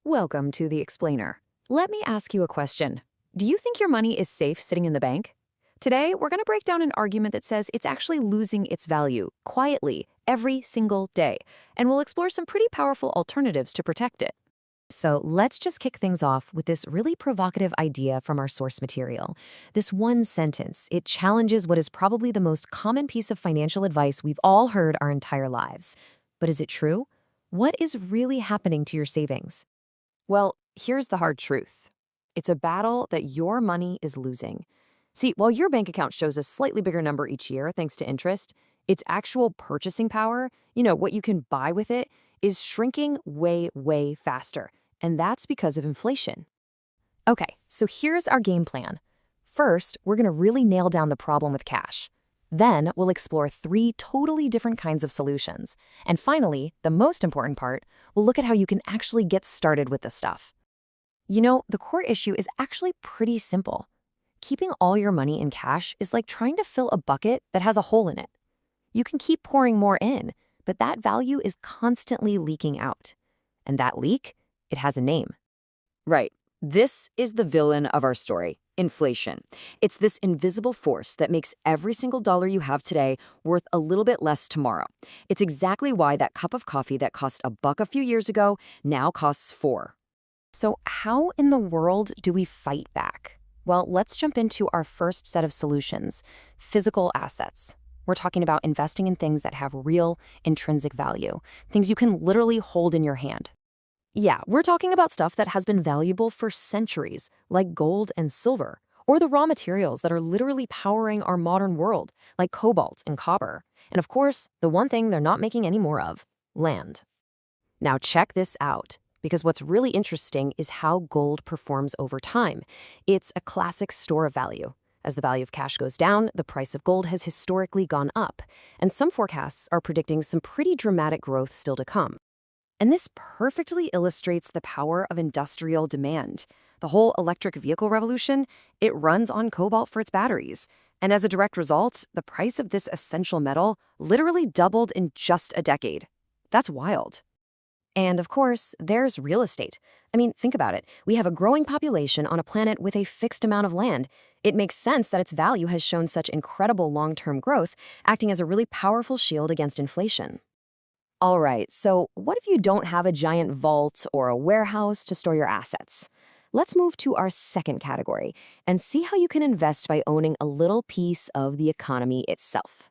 Welcome to The Explainer. Let me ask you a question. Do you think your money is safe sitting in the bank? Today, we're going to break down an argument that says it's actually losing its value, quietly, every single day, and we'll explore some pretty powerful alternatives to protect it. So let's just kick things off with this really provocative idea from our source material. This one sentence, it challenges what is probably the most common piece of financial advice we've all heard our entire lives. But is it true? What is really happening to your savings? Well, here's the hard truth. It's a battle that your money is losing. See, while your bank account shows a slightly bigger number each year thanks to interest, its actual purchasing power, what you can buy with it, is shrinking way, way faster. And that's because of inflation. Okay, so here's our game plan. First, we're going to really nail down the problem with cash. Then, we'll explore 3 totally different kinds of solutions. And finally, the most important part, we'll look at how you can actually get started with this stuff. The core issue is actually pretty simple. Keeping all your money in cash is like trying to fill a bucket that has a hole in it. You can keep pouring more in, but that value is constantly leaking out. And that leak, it has a name. Right. This is the villain of our story, inflation. It's this invisible force that makes every single dollar you have today worth a little bit less tomorrow. It's exactly why that cup of coffee that cost $1 a few years ago now costs $4. So how in the world do we fight back? Well, let's jump into our first set of solutions, physical assets. We're talking about investing in things that have real intrinsic value, things you can literally hold in your hand. Yeah, we're talking about stuff that has been valuable for centuries, like gold and silver, or the raw materials that are literally powering our modern world, like cobalt and copper. And of course, the one thing they're not making any more of, land. Now check this out, because what's really interesting is how gold performs over time. It's a classic store of value. As the value of cash goes down, the price of gold has historically gone up, and some forecasts are predicting some pretty dramatic growth still to come. And this perfectly illustrates the power of industrial demand. The whole electric vehicle revolution, it runs on cobalt for its batteries. And as a direct result, the price of this essential metal literally doubled in just a decade. That's wild. And of course, there's real estate. I mean, think about it. We have a growing population on a planet with a fixed amount of land. It makes sense that its value has shown such incredible long-term growth, acting as a really powerful shield against inflation. All right, so what if you don't have a giant vault or a warehouse to store your assets? Let's move to our second category and see how you can invest by owning a little piece of the economy itself.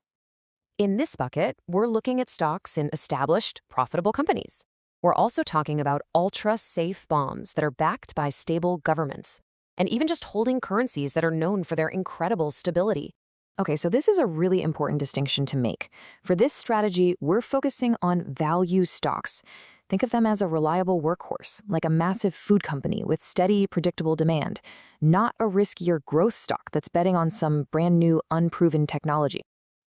In this bucket, we're looking at stocks in established, profitable companies. We're also talking about ultra-safe bonds that are backed by stable governments, and even just holding currencies that are known for their incredible stability. Okay, so this is a really important distinction to make. For this strategy, we're focusing on value stocks. Think of them as a reliable workhorse, like a massive food company with steady, predictable demand, not a riskier growth stock that's betting on some brand new, unproven technology.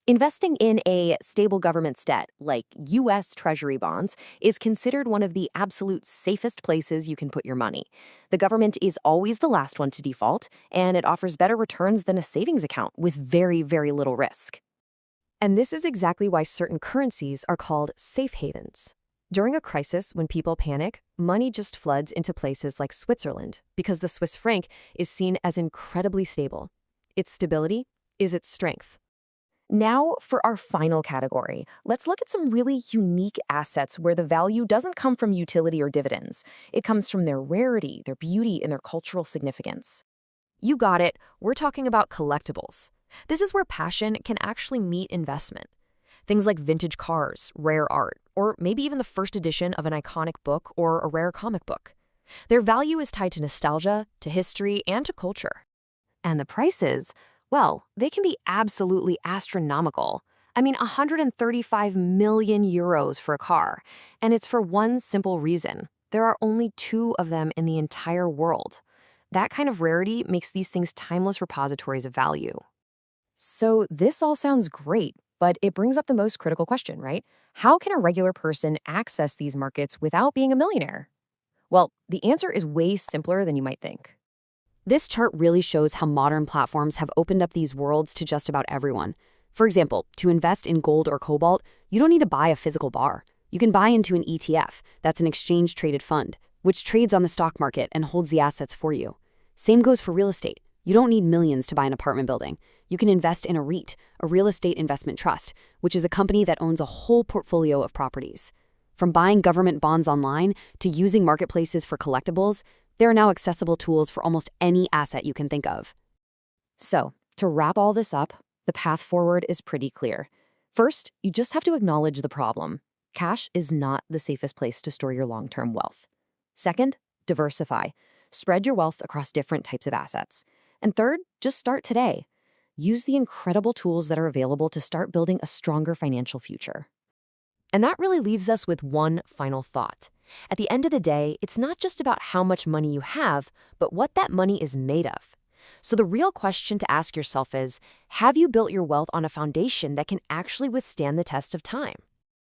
Investing in a stable government's debt, like U.S. Treasury bonds, is considered one of the absolute safest places you can put your money. The government is always the last one to default, and it offers better returns than a savings account with very, very little risk. And this is exactly why certain currencies are called safe havens. During a crisis, when people panic, money just floods into places like Switzerland because the Swiss franc is seen as incredibly stable. Its stability is its strength. Now, for our final category, let's look at some really unique assets where the value doesn't come from utility or dividends. It comes from their rarity, their beauty, and their cultural significance. You got it, we're talking about collectibles. This is where passion can actually meet investment. Things like vintage cars, rare art, or maybe even the first edition of an iconic book or a rare comic book. Their value is tied to nostalgia, to history, and to culture. And the prices, well, they can be absolutely astronomical. I mean, 135 million euros for a car. And it's for one simple reason. There are only 2 of them in the entire world. That kind of rarity makes these things timeless repositories of value. So this all sounds great, but it brings up the most critical question, right? How can a regular person access these markets without being a millionaire? Well, the answer is way simpler than you might think. This chart really shows how modern platforms have opened up these worlds to just about everyone. For example, to invest in gold or cobalt, you don't need to buy a physical bar. You can buy into an ETF, that's an exchange-traded fund, which trades on the stock market and holds the assets for you. Same goes for real estate. You don't need millions to buy an apartment building. You can invest in a REIT, a real estate investment trust, which is a company that owns a whole portfolio of properties. From buying government bonds online to using marketplaces for collectibles, there are now accessible tools for almost any asset you can think of. So, to wrap all this up, the path forward is pretty clear. First, you just have to acknowledge the problem. Cash is not the safest place to store your long-term wealth. Second, diversify. Spread your wealth across different types of assets. And third, just start today. Use the incredible tools that are available to start building a stronger financial future. And that really leaves us with one final thought. At the end of the day, it's not just about how much money you have, but what that money is made of. So the real question to ask yourself is, have you built your wealth on a foundation that can actually withstand the test of time?